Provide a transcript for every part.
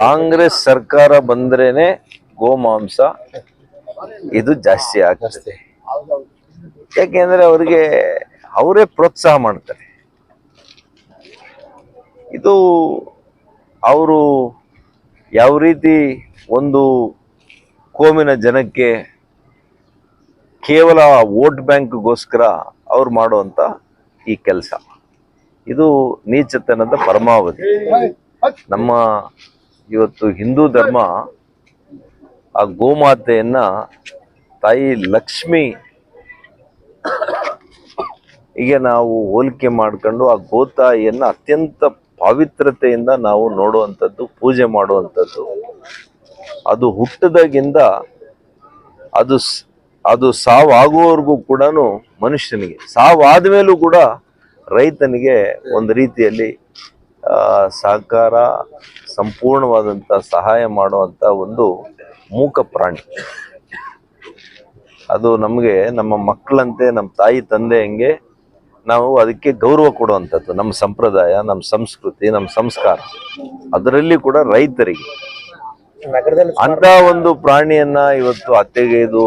ಕಾಂಗ್ರೆಸ್ ಸರ್ಕಾರ ಬಂದ್ರೇನೆ ಗೋಮಾಂಸ ಇದು ಜಾಸ್ತಿ ಆಗ್ತದೆ. ಯಾಕೆಂದ್ರೆ ಅವರಿಗೆ ಅವರೇ ಪ್ರೋತ್ಸಾಹ ಮಾಡ್ತಾರೆ. ಇದು ಅವರು ಯಾವ ರೀತಿ ಒಂದು ಕೋಮಿನ ಜನಕ್ಕೆ ಕೇವಲ ವೋಟ್ ಬ್ಯಾಂಕ್ಗೋಸ್ಕರ ಅವ್ರು ಮಾಡುವಂತ ಈ ಕೆಲಸ, ಇದು ನೀಚತನದ ಪರಮಾವಧಿ. ನಮ್ಮ ಇವತ್ತು ಹಿಂದೂ ಧರ್ಮ ಆ ಗೋಮಾತೆಯನ್ನ ತಾಯಿ ಲಕ್ಷ್ಮಿ ಹೀಗೆ ನಾವು ಹೋಲಿಕೆ ಮಾಡ್ಕೊಂಡು ಆ ಗೋತಾಯಿಯನ್ನ ಅತ್ಯಂತ ಪವಿತ್ರತೆಯಿಂದ ನಾವು ನೋಡುವಂಥದ್ದು, ಪೂಜೆ ಮಾಡುವಂಥದ್ದು. ಅದು ಹುಟ್ಟದಾಗಿಂದ ಅದು ಸಾವಾಗುವವರೆಗೂ ಕೂಡ ಮನುಷ್ಯನಿಗೆ, ಸಾವಾದ ಮೇಲೂ ಕೂಡ ರೈತನಿಗೆ ಒಂದು ರೀತಿಯಲ್ಲಿ ಸಹಕಾರ, ಸಂಪೂರ್ಣವಾದಂಥ ಸಹಾಯ ಮಾಡುವಂಥ ಒಂದು ಮೂಕ ಪ್ರಾಣಿ. ಅದು ನಮಗೆ ನಮ್ಮ ಮಕ್ಕಳಂತೆ, ನಮ್ಮ ತಾಯಿ ತಂದೆ ಹೆಂಗೆ ನಾವು ಅದಕ್ಕೆ ಗೌರವ ಕೊಡುವಂಥದ್ದು. ನಮ್ಮ ಸಂಪ್ರದಾಯ, ನಮ್ಮ ಸಂಸ್ಕೃತಿ, ನಮ್ಮ ಸಂಸ್ಕಾರ, ಅದರಲ್ಲಿ ಕೂಡ ರೈತರಿಗೆ ಅಂತ ಒಂದು ಪ್ರಾಣಿಯನ್ನ ಇವತ್ತು ಹತ್ಯೆಗೈದು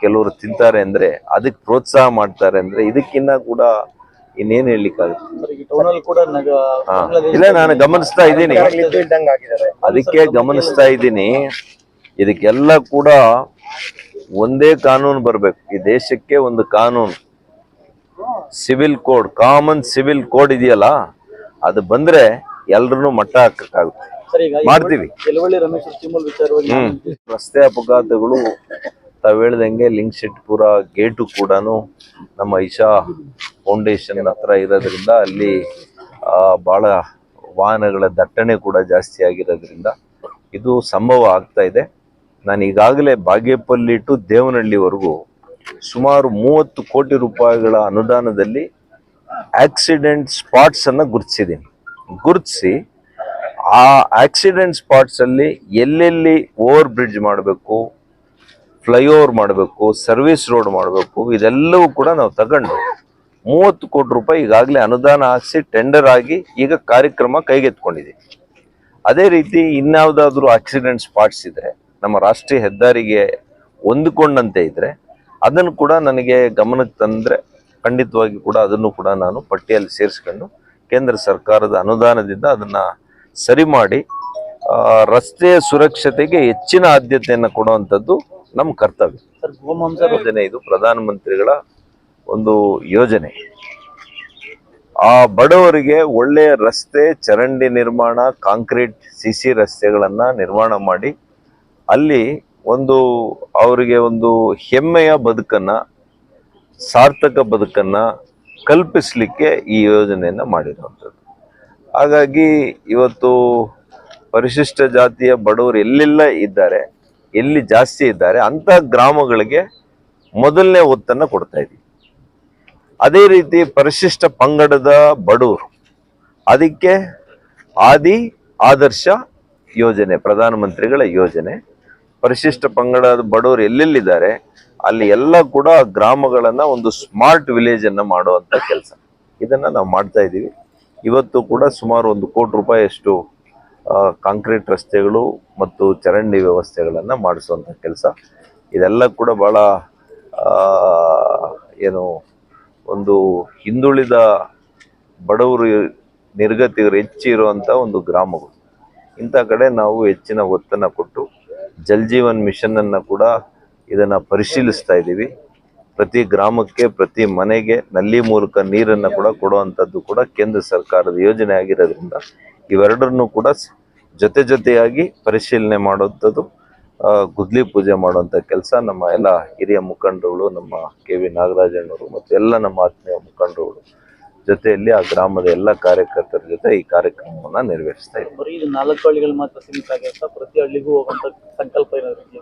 ಕೆಲವರು ತಿಂತಾರೆ ಅಂದ್ರೆ, ಅದಕ್ಕೆ ಪ್ರೋತ್ಸಾಹ ಮಾಡ್ತಾರೆ ಅಂದ್ರೆ, ಇದಕ್ಕಿನ್ನ ಕೂಡ ಇನ್ನೇನು ಹೇಳಲಿಕ್ಕಾಗುತ್ತೆ? ಇಲ್ಲ, ನಾನು ಗಮನಿಸ್ತಾ ಇದ್ದೀನಿ, ಅದಕ್ಕೆ ಗಮನಿಸ್ತಾ ಇದ್ದೀನಿ. ಇದಕ್ಕೆಲ್ಲ ಕೂಡ ಒಂದೇ ಕಾನೂನು ಬರಬೇಕು. ಈ ದೇಶಕ್ಕೆ ಒಂದು ಕಾನೂನು, civil code, common civil code ಇದೆಯಲ್ಲ, ಅದು ಬಂದ್ರೆ ಎಲ್ರನ್ನೂ ಮಟ್ಟ ಹಾಕಕ್ಕಾಗುತ್ತೆ. ಮಾಡ್ತೀವಿ. ರಸ್ತೆ ಅಪಘಾತಗಳು ತಾವು ಹೇಳ್ದಂಗೆ ಲಿಂಗಶೆಟ್ಟಿಪುರ ಗೇಟು ಕೂಡ ನಮ್ಮ ಐಷಾ ಫೌಂಡೇಶನ್ ಹತ್ರ ಇರೋದ್ರಿಂದ ಅಲ್ಲಿ ಬಹಳ ವಾಹನಗಳ ದಟ್ಟಣೆ ಕೂಡ ಜಾಸ್ತಿ ಆಗಿರೋದ್ರಿಂದ ಇದು ಸಂಭವ ಆಗ್ತಾ ಇದೆ. ನಾನು ಈಗಾಗಲೇ ಬಾಗೇಪಲ್ಲಿ ಟು ದೇವನಹಳ್ಳಿವರೆಗೂ ಸುಮಾರು 30 ಕೋಟಿ ರೂಪಾಯಿಗಳ ಅನುದಾನದಲ್ಲಿ ಆಕ್ಸಿಡೆಂಟ್ ಸ್ಪಾಟ್ಸ್ ಅನ್ನ ಗುರುತಿಸಿ ಆ ಆಕ್ಸಿಡೆಂಟ್ ಸ್ಪಾಟ್ಸ್ ಅಲ್ಲಿ ಎಲ್ಲೆಲ್ಲಿ ಓವರ್ ಬ್ರಿಡ್ಜ್ ಮಾಡಬೇಕು, ಫ್ಲೈಓವರ್ ಮಾಡಬೇಕು, ಸರ್ವಿಸ್ ರೋಡ್ ಮಾಡಬೇಕು, ಇದೆಲ್ಲವೂ ಕೂಡ ನಾವು ತಗೊಂಡು 30 ಕೋಟಿ ರೂಪಾಯಿ ಈಗಾಗಲೇ ಅನುದಾನ ಹಾಕಿಸಿ ಟೆಂಡರ್ ಆಗಿ ಈಗ ಕಾರ್ಯಕ್ರಮ ಕೈಗೆತ್ಕೊಂಡಿದ್ದೀವಿ. ಅದೇ ರೀತಿ ಇನ್ಯಾವುದಾದ್ರೂ ಆಕ್ಸಿಡೆಂಟ್ ಸ್ಪಾಟ್ಸ್ ಇದ್ರೆ, ನಮ್ಮ ರಾಷ್ಟ್ರೀಯ ಹೆದ್ದಾರಿಗೆ ಹೊಂದಿಕೊಂಡಂತೆ ಇದ್ರೆ, ಅದನ್ನು ಕೂಡ ನನಗೆ ಗಮನಕ್ಕೆ ತಂದ್ರೆ ಖಂಡಿತವಾಗಿ ಕೂಡ ಅದನ್ನು ಕೂಡ ನಾನು ಪಟ್ಟಿಯಲ್ಲಿ ಸೇರಿಸ್ಕೊಂಡು ಕೇಂದ್ರ ಸರ್ಕಾರದ ಅನುದಾನದಿಂದ ಅದನ್ನ ಸರಿ ಮಾಡಿ ರಸ್ತೆಯ ಸುರಕ್ಷತೆಗೆ ಹೆಚ್ಚಿನ ಆದ್ಯತೆಯನ್ನು ಕೊಡುವಂಥದ್ದು ನಮ್ಮ ಕರ್ತವ್ಯ. ಯೋಜನೆ ಇದು ಪ್ರಧಾನಮಂತ್ರಿಗಳ ಒಂದು ಯೋಜನೆ. ಆ ಬಡವರಿಗೆ ಒಳ್ಳೆಯ ರಸ್ತೆ, ಚರಂಡಿ ನಿರ್ಮಾಣ, ಕಾಂಕ್ರೀಟ್ ಸಿಸಿ ರಸ್ತೆಗಳನ್ನ ನಿರ್ಮಾಣ ಮಾಡಿ ಅಲ್ಲಿ ಒಂದು ಅವರಿಗೆ ಒಂದು ಹೆಮ್ಮೆಯ ಬದುಕನ್ನ, ಸಾರ್ಥಕ ಬದುಕನ್ನ ಕಲ್ಪಿಸ್ಲಿಕ್ಕೆ ಈ ಯೋಜನೆಯನ್ನ ಮಾಡಿರುವಂಥದ್ದು. ಹಾಗಾಗಿ ಇವತ್ತು ಪರಿಶಿಷ್ಟ ಜಾತಿಯ ಬಡವರು ಎಲ್ಲೆಲ್ಲ ಇದ್ದಾರೆ, ಎಲ್ಲಿ ಜಾಸ್ತಿ ಇದ್ದಾರೆ ಅಂತ ಗ್ರಾಮಗಳಿಗೆ ಮೊದಲನೇ ಒತ್ತನ್ನ ಕೊಡ್ತಾ ಇದ್ದೀವಿ. ಅದೇ ರೀತಿ ಪರಿಶಿಷ್ಟ ಪಂಗಡದ ಬಡವರು, ಅದಕ್ಕೆ ಆದರ್ಶ ಯೋಜನೆ, ಪ್ರಧಾನಮಂತ್ರಿಗಳ ಯೋಜನೆ. ಪರಿಶಿಷ್ಟ ಪಂಗಡದ ಬಡವರು ಎಲ್ಲೆಲ್ಲಿದ್ದಾರೆ ಅಲ್ಲಿ ಎಲ್ಲ ಕೂಡ ಗ್ರಾಮಗಳನ್ನ ಒಂದು ಸ್ಮಾರ್ಟ್ ವಿಲೇಜ್ ಅನ್ನ ಮಾಡುವಂತ ಕೆಲಸ, ಇದನ್ನ ನಾವು ಮಾಡ್ತಾ ಇದ್ದೀವಿ. ಇವತ್ತು ಕೂಡ ಸುಮಾರು 1 ಕೋಟಿ ರೂಪಾಯಿಯಷ್ಟು ಕಾಂಕ್ರೀಟ್ ರಸ್ತೆಗಳು ಮತ್ತು ಚರಂಡಿ ವ್ಯವಸ್ಥೆಗಳನ್ನ ಮಾಡಿಸುವಂತ ಕೆಲಸ. ಇದೆಲ್ಲ ಕೂಡ ಬಹಳ ಒಂದು ಹಿಂದುಳಿದ ಬಡವರು, ನಿರ್ಗತಿಕರು ಹೆಚ್ಚು ಇರುವಂತ ಒಂದು ಗ್ರಾಮಗಳು. ಇಂಥ ಕಡೆ ನಾವು ಹೆಚ್ಚಿನ ಒತ್ತನ್ನು ಕೊಟ್ಟು ಜಲ್ ಜೀವನ್ ಮಿಷನ್ ಅನ್ನ ಕೂಡ ಇದನ್ನ ಪರಿಶೀಲಿಸ್ತಾ ಇದ್ದೀವಿ. ಪ್ರತಿ ಗ್ರಾಮಕ್ಕೆ, ಪ್ರತಿ ಮನೆಗೆ ನಲ್ಲಿ ಮೂಲಕ ನೀರನ್ನು ಕೂಡ ಕೊಡುವಂಥದ್ದು ಕೂಡ ಕೇಂದ್ರ ಸರ್ಕಾರದ ಯೋಜನೆ ಆಗಿರೋದ್ರಿಂದ ಇವೆರಡನ್ನು ಕೂಡ ಜೊತೆಯಾಗಿ ಪರಿಶೀಲನೆ ಮಾಡುವಂಥದ್ದು, ಗುದ್ಲಿ ಪೂಜೆ ಮಾಡುವಂಥ ಕೆಲಸ ನಮ್ಮ ಎಲ್ಲ ಹಿರಿಯ ಮುಖಂಡರುಗಳು, ನಮ್ಮ KV ನಾಗರಾಜಣ್ಣವರು ಮತ್ತು ಎಲ್ಲ ನಮ್ಮ ಆತ್ಮೀಯ ಮುಖಂಡರುಗಳು ಜೊತೆಯಲ್ಲಿ ಆ ಗ್ರಾಮದ ಎಲ್ಲ ಕಾರ್ಯಕರ್ತರ ಜೊತೆ ಈ ಕಾರ್ಯಕ್ರಮವನ್ನ ನೆರವೇರಿಸ್ತಾ ಇದ್ದೀವಿ.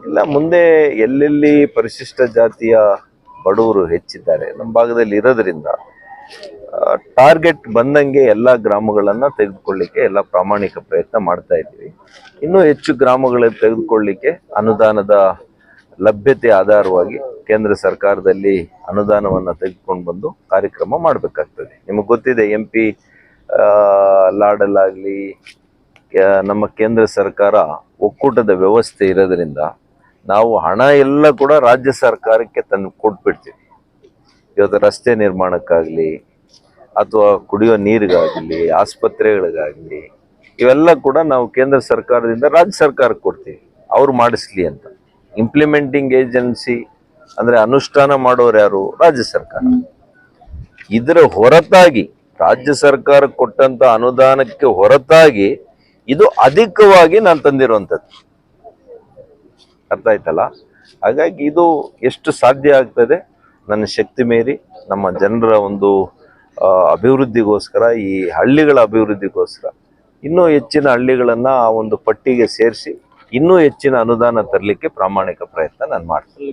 ಇಲ್ಲ, ಮುಂದೆ ಎಲ್ಲೆಲ್ಲಿ ಪರಿಶಿಷ್ಟ ಜಾತಿಯ ಬಡವರು ಹೆಚ್ಚಿದ್ದಾರೆ ನಮ್ಮ ಭಾಗದಲ್ಲಿ ಇರೋದ್ರಿಂದ ಟಾರ್ಗೆಟ್ ಬಂದಂಗೆ ಎಲ್ಲ ಗ್ರಾಮಗಳನ್ನ ತೆಗೆದುಕೊಳ್ಳಿಕ್ಕೆ ಎಲ್ಲ ಪ್ರಾಮಾಣಿಕ ಪ್ರಯತ್ನ ಮಾಡ್ತಾ ಇದ್ದೀವಿ. ಇನ್ನೂ ಹೆಚ್ಚು ಗ್ರಾಮಗಳನ್ನು ತೆಗೆದುಕೊಳ್ಳಿಕ್ಕೆ ಅನುದಾನದ ಲಭ್ಯತೆ ಆಧಾರವಾಗಿ ಕೇಂದ್ರ ಸರ್ಕಾರದಲ್ಲಿ ಅನುದಾನವನ್ನ ತೆಗೆದುಕೊಂಡು ಬಂದು ಕಾರ್ಯಕ್ರಮ ಮಾಡಬೇಕಾಗ್ತದೆ. ನಿಮಗೆ ಗೊತ್ತಿದೆ, MP ಲಾಡಲ್ಲಾಗ್ಲಿ, ನಮ್ಮ ಕೇಂದ್ರ ಸರ್ಕಾರ ಒಕ್ಕೂಟದ ವ್ಯವಸ್ಥೆ ಇರೋದ್ರಿಂದ ನಾವು ಹಣ ಎಲ್ಲ ಕೂಡ ರಾಜ್ಯ ಸರ್ಕಾರಕ್ಕೆ ತಂದು ಕೊಟ್ಬಿಡ್ತೀವಿ. ಇವತ್ತು ರಸ್ತೆ ನಿರ್ಮಾಣಕ್ಕಾಗಲಿ ಅಥವಾ ಕುಡಿಯೋ ನೀರಿಗಾಗಲಿ ಆಸ್ಪತ್ರೆಗಳಿಗಾಗಲಿ ಇವೆಲ್ಲ ಕೂಡ ನಾವು ಕೇಂದ್ರ ಸರ್ಕಾರದಿಂದ ರಾಜ್ಯ ಸರ್ಕಾರಕ್ಕೆ ಕೊಡ್ತೀವಿ, ಅವ್ರು ಮಾಡಿಸ್ಲಿ ಅಂತ. ಇಂಪ್ಲಿಮೆಂಟಿಂಗ್ ಏಜೆನ್ಸಿ ಅಂದರೆ ಅನುಷ್ಠಾನ ಮಾಡೋರು ಯಾರು? ರಾಜ್ಯ ಸರ್ಕಾರ. ಇದರ ಹೊರತಾಗಿ ರಾಜ್ಯ ಸರ್ಕಾರ ಕೊಟ್ಟಂತ ಅನುದಾನಕ್ಕೆ ಹೊರತಾಗಿ ಇದು ಅಧಿಕವಾಗಿ ನಾನು ತಂದಿರುವಂಥದ್ದು. ಅರ್ಥ ಆಯ್ತಲ್ಲ? ಹಾಗಾಗಿ ಇದು ಎಷ್ಟು ಸಾಧ್ಯ ಆಗ್ತದೆ ನನ್ನ ಶಕ್ತಿ ಮೀರಿ ನಮ್ಮ ಜನರ ಒಂದು ಅಭಿವೃದ್ಧಿಗೋಸ್ಕರ, ಈ ಹಳ್ಳಿಗಳ ಅಭಿವೃದ್ಧಿಗೋಸ್ಕರ ಇನ್ನೂ ಹೆಚ್ಚಿನ ಹಳ್ಳಿಗಳನ್ನ ಆ ಒಂದು ಪಟ್ಟಿಗೆ ಸೇರಿಸಿ ಇನ್ನೂ ಹೆಚ್ಚಿನ ಅನುದಾನ ತರಲಿಕ್ಕೆ ಪ್ರಾಮಾಣಿಕ ಪ್ರಯತ್ನ ನಾನು ಮಾಡ್ತೀನಿ.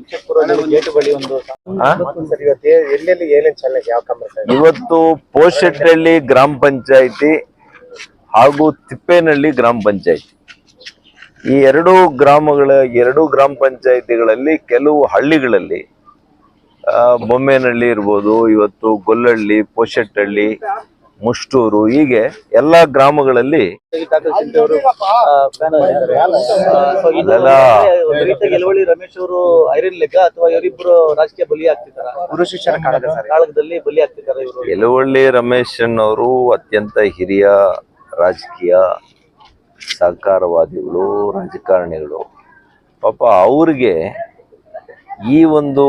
ಇವತ್ತು ಪೋಷೆಟ್ಟಹಳ್ಳಿ ಗ್ರಾಮ ಪಂಚಾಯಿತಿ ಹಾಗೂ ತಿಪ್ಪೇನಹಳ್ಳಿ ಗ್ರಾಮ ಪಂಚಾಯಿತಿ ಈ ಎರಡೂ ಗ್ರಾಮ ಪಂಚಾಯಿತಿಗಳಲ್ಲಿ ಕೆಲವು ಹಳ್ಳಿಗಳಲ್ಲಿ ಬೊಮ್ಮೇನಹಳ್ಳಿ ಇರ್ಬೋದು, ಇವತ್ತು ಗೊಲ್ಲಹಳ್ಳಿ, ಪೋಷೆಟ್ಟಹಳ್ಳಿ, ಮುಷ್ಟೂರು, ಹೀಗೆ ಎಲ್ಲಾ ಗ್ರಾಮಗಳಲ್ಲಿ ರಮೇಶ್ ಅವರು ಐರನ್ ಲೆಕ್ಕ ಅಥವಾ ಇವರಿಬ್ಬರು ರಾಜಕೀಯ ಬಲಿ ಆಗ್ತಿದ್ದಾರೆ, ಗುರು ಶಿಷ್ಯರ ಕಾಳಗದಲ್ಲಿ ಬಲಿ ಆಗ್ತಿದ್ದಾರೆ. ಯಲುವಳ್ಳಿ ರಮೇಶನ್ ಅವರು ಅತ್ಯಂತ ಹಿರಿಯ ರಾಜಕೀಯ ಸಹಕಾರವಾದಿಗಳು, ರಾಜಕಾರಣಿಗಳು. ಪಾಪ ಅವ್ರಿಗೆ ಈ ಒಂದು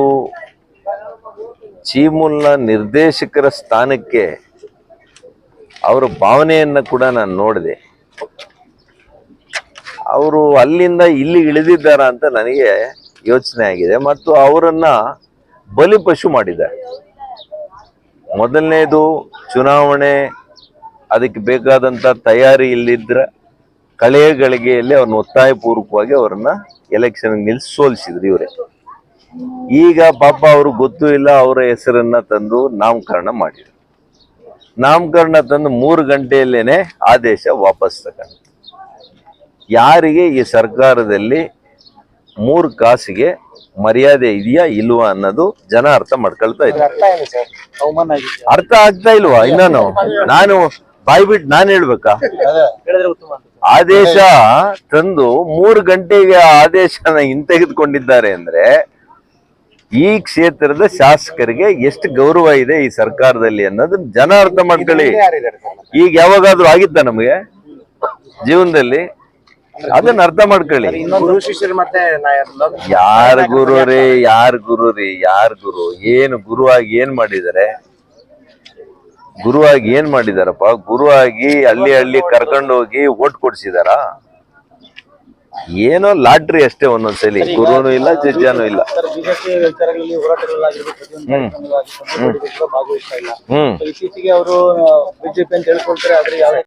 ಚೀಮುಲ್ನ ನಿರ್ದೇಶಕರ ಸ್ಥಾನಕ್ಕೆ ಅವರ ಭಾವನೆಯನ್ನ ಕೂಡ ನಾನು ನೋಡಿದೆ. ಅವರು ಅಲ್ಲಿಂದ ಇಲ್ಲಿ ಇಳಿದಿದ್ದಾರ ಅಂತ ನನಗೆ ಯೋಚನೆ ಆಗಿದೆ. ಮತ್ತು ಅವರನ್ನ ಬಲಿಪಶು ಮಾಡಿದ್ದಾರೆ. ಮೊದಲನೇದು ಚುನಾವಣೆ, ಅದಕ್ಕೆ ಬೇಕಾದಂತ ತಯಾರಿ ಇಲ್ಲಿದ್ರ ಕಳೆಯ ಗಳಿಗೆಯಲ್ಲಿ ಅವ್ರನ್ನ ಒತ್ತಾಯಪೂರ್ವಕವಾಗಿ ಅವರನ್ನ ಎಲೆಕ್ಷನ್ ನಿಲ್ಸಿ ಸೋಲಿಸಿದ್ರು ಇವರೇ. ಈಗ ಪಾಪ ಅವರು ಗೊತ್ತೂ ಇಲ್ಲ, ಅವರ ಹೆಸರನ್ನ ತಂದು ನಾಮಕರಣ ಮಾಡಿದ್ರು. ನಾಮಕರಣ ತಂದು 3 ಗಂಟೆಯಲ್ಲೇನೆ ಆದೇಶ ವಾಪಸ್ ತಗೊಂಡು. ಯಾರಿಗೆ ಈ ಸರ್ಕಾರದಲ್ಲಿ 3 ಕಾಸಿಗೆ ಮರ್ಯಾದೆ ಇದೆಯಾ ಇಲ್ವಾ ಅನ್ನೋದು ಜನ ಅರ್ಥ ಮಾಡ್ಕೊಳ್ತಾ ಇದ್ದಾರೆ. ಅರ್ಥ ಆಗ್ತಾ ಇಲ್ವಾ? ಇನ್ನೂ ನಾನು ಬಾಯ್ಬಿಟ್ಟು ನಾನು ಹೇಳ್ಬೇಕಾ? ಆದೇಶ ತಂದು 3 ಗಂಟೆಗೆ ಆದೇಶನ ಹಿಂತೆಗೆದುಕೊಂಡಿದ್ದಾರೆ ಅಂದ್ರೆ ಈ ಕ್ಷೇತ್ರದ ಶಾಸಕರಿಗೆ ಎಷ್ಟು ಗೌರವ ಇದೆ ಈ ಸರ್ಕಾರದಲ್ಲಿ ಅನ್ನೋದು ಜನ ಅರ್ಥ ಮಾಡ್ಕೊಳ್ಳಿ. ಈಗ ಯಾವಾಗಾದ್ರೂ ಆಗಿತ್ತ ನಮಗೆ ಜೀವನದಲ್ಲಿ? ಅದನ್ನ ಅರ್ಥ ಮಾಡ್ಕೊಳ್ಳಿ. ಯಾರ ಗುರು ರೀ, ಯಾರ ಗುರು? ಏನು ಗುರುವಾಗಿ ಏನ್ ಮಾಡಿದ್ದಾರೆ? ಗುರುವಾಗಿ ಏನ್ ಮಾಡಿದಾರಪ್ಪ? ಗುರುವಾಗಿ ಹಳ್ಳಿ ಕರ್ಕೊಂಡು ಹೋಗಿ ಓಟ್ ಕೊಡ್ಸಿದಾರ? ಏನೋ ಲಾಟ್ರಿ ಅಷ್ಟೇ ಒಂದೊಂದ್ಸಲಿ. ಗುರುನು ಇಲ್ಲ, ಜಜ್ಜಾನು ಇಲ್ಲ. ಇತ್ತೀಚೆಗೆ ಅವರು ಬಿಜೆಪಿ ಅಂತ ಹೇಳ್ಕೊಳ್ತಾರೆ, ಆದ್ರೆ